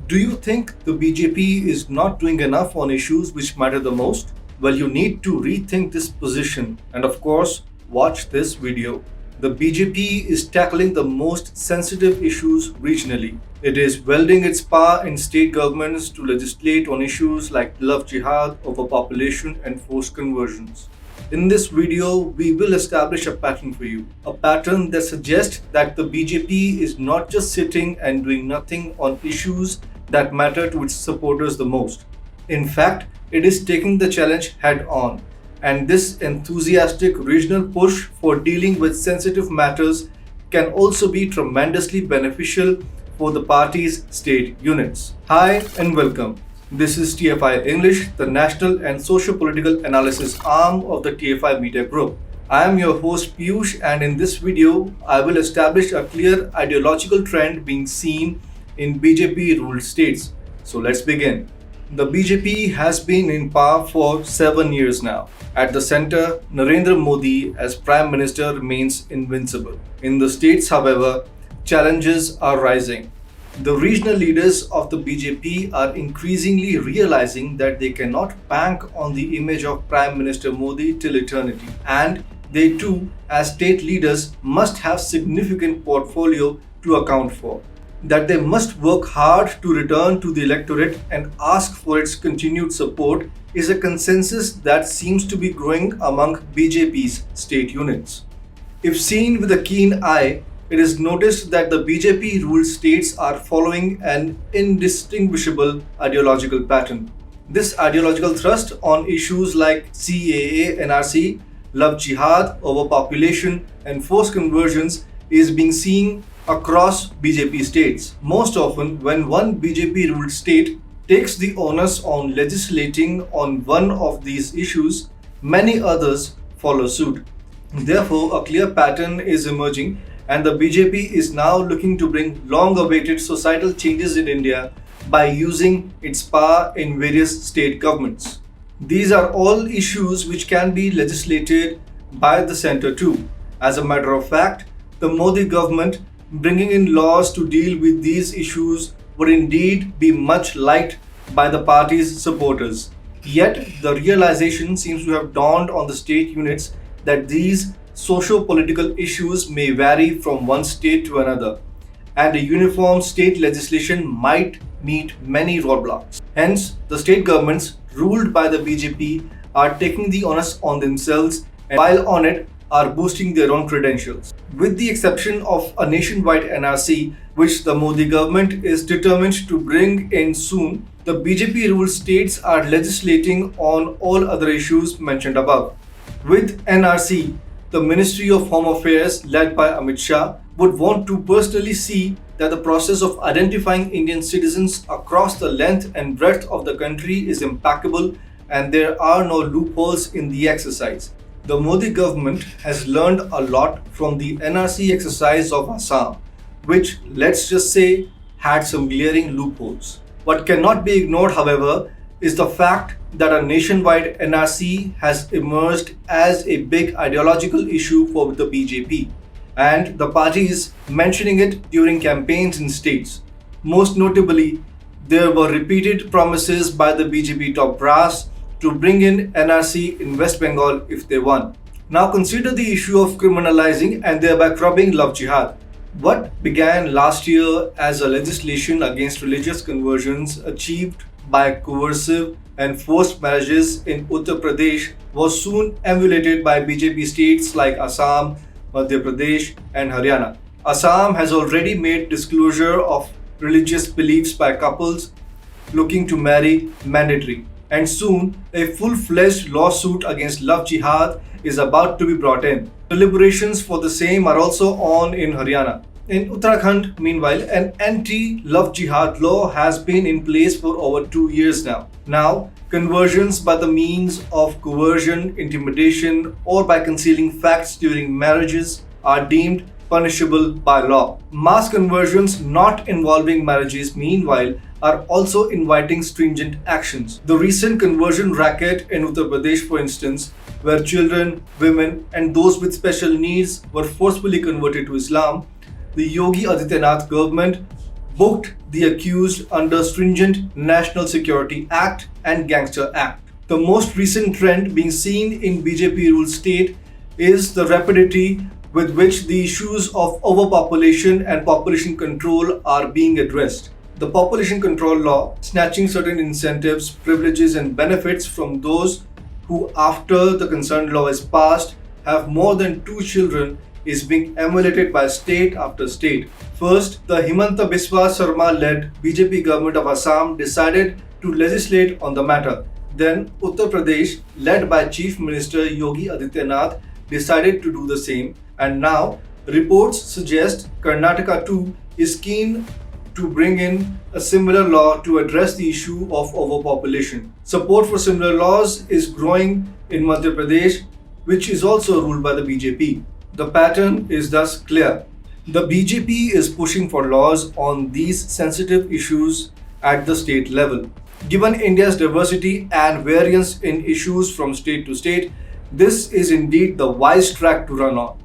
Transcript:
Do you think the BJP is not doing enough on issues which matter the most? Well, you need to rethink this position and, of course, watch this video. The BJP is tackling the most sensitive issues regionally. It is wielding its power in state governments to legislate on issues like love jihad, overpopulation, and forced conversions. In this video, we will establish a pattern for you. A pattern that suggests that the BJP is not just sitting and doing nothing on issues that matter to its supporters the most. In fact, it is taking the challenge head on. And this enthusiastic regional push for dealing with sensitive matters can also be tremendously beneficial for the party's state units. Hi and welcome. This is TFI English, the national and socio-political analysis arm of the TFI Media Group. I am your host Piyush, and in this video, I will establish a clear ideological trend being seen in BJP-ruled states. So let's begin. The BJP has been in power for 7 years now. At the center, Narendra Modi as Prime Minister remains invincible. In the states, however, challenges are rising. The regional leaders of the BJP are increasingly realizing that they cannot bank on the image of Prime Minister Modi till eternity. And they too, as state leaders, must have significant portfolio to account for. That they must work hard to return to the electorate and ask for its continued support is a consensus that seems to be growing among BJP's state units. If seen with a keen eye, it is noticed that the BJP-ruled states are following an indistinguishable ideological pattern. This ideological thrust on issues like CAA-NRC, love jihad, overpopulation, and forced conversions is being seen across BJP states. Most often, when one BJP-ruled state takes the onus on legislating on one of these issues, many others follow suit. Therefore, a clear pattern is emerging, and the BJP is now looking to bring long-awaited societal changes in India by using its power in various state governments. These are all issues which can be legislated by the center too. As a matter of fact, the Modi government bringing in laws to deal with these issues would indeed be much liked by the party's supporters. Yet, the realization seems to have dawned on the state units that these socio-political issues may vary from one state to another, and a uniform state legislation might meet many roadblocks. Hence, the state governments ruled by the BJP are taking the onus on themselves, and while on it, are boosting their own credentials. With the exception of a nationwide NRC, which the Modi government is determined to bring in soon, the BJP-ruled states are legislating on all other issues mentioned above. With NRC, the Ministry of Home Affairs, led by Amit Shah, would want to personally see that the process of identifying Indian citizens across the length and breadth of the country is impeccable and there are no loopholes in the exercise. The Modi government has learned a lot from the NRC exercise of Assam, which, let's just say, had some glaring loopholes. What cannot be ignored, however, is the fact that a nationwide NRC has emerged as a big ideological issue for the BJP, and the party is mentioning it during campaigns in states. Most notably, there were repeated promises by the BJP top brass to bring in NRC in West Bengal if they won. Now consider the issue of criminalizing and thereby curbing love jihad. What began last year as a legislation against religious conversions achieved by coercive and forced marriages in Uttar Pradesh was soon emulated by BJP states like Assam, Madhya Pradesh and Haryana. Assam has already made disclosure of religious beliefs by couples looking to marry mandatory. And soon, a full-fledged lawsuit against love jihad is about to be brought in. Deliberations for the same are also on in Haryana. In Uttarakhand, meanwhile, an anti-love jihad law has been in place for over 2 years now. Now, conversions by the means of coercion, intimidation, or by concealing facts during marriages are deemed punishable by law. Mass conversions not involving marriages, meanwhile, are also inviting stringent actions. The recent conversion racket in Uttar Pradesh, for instance, where children, women, and those with special needs were forcefully converted to Islam, the Yogi Adityanath government booked the accused under stringent National Security Act and Gangster Act. The most recent trend being seen in BJP-ruled state is the rapidity with which the issues of overpopulation and population control are being addressed. The population control law, snatching certain incentives, privileges, and benefits from those who, after the concerned law is passed, have more than 2 children, is being emulated by state after state. First, the Himanta Biswa Sarma-led BJP government of Assam decided to legislate on the matter. Then, Uttar Pradesh, led by Chief Minister Yogi Adityanath, decided to do the same. And now, reports suggest Karnataka too is keen to bring in a similar law to address the issue of overpopulation. Support for similar laws is growing in Madhya Pradesh, which is also ruled by the BJP. The pattern is thus clear. The BJP is pushing for laws on these sensitive issues at the state level. Given India's diversity and variance in issues from state to state, this is indeed the wise track to run on.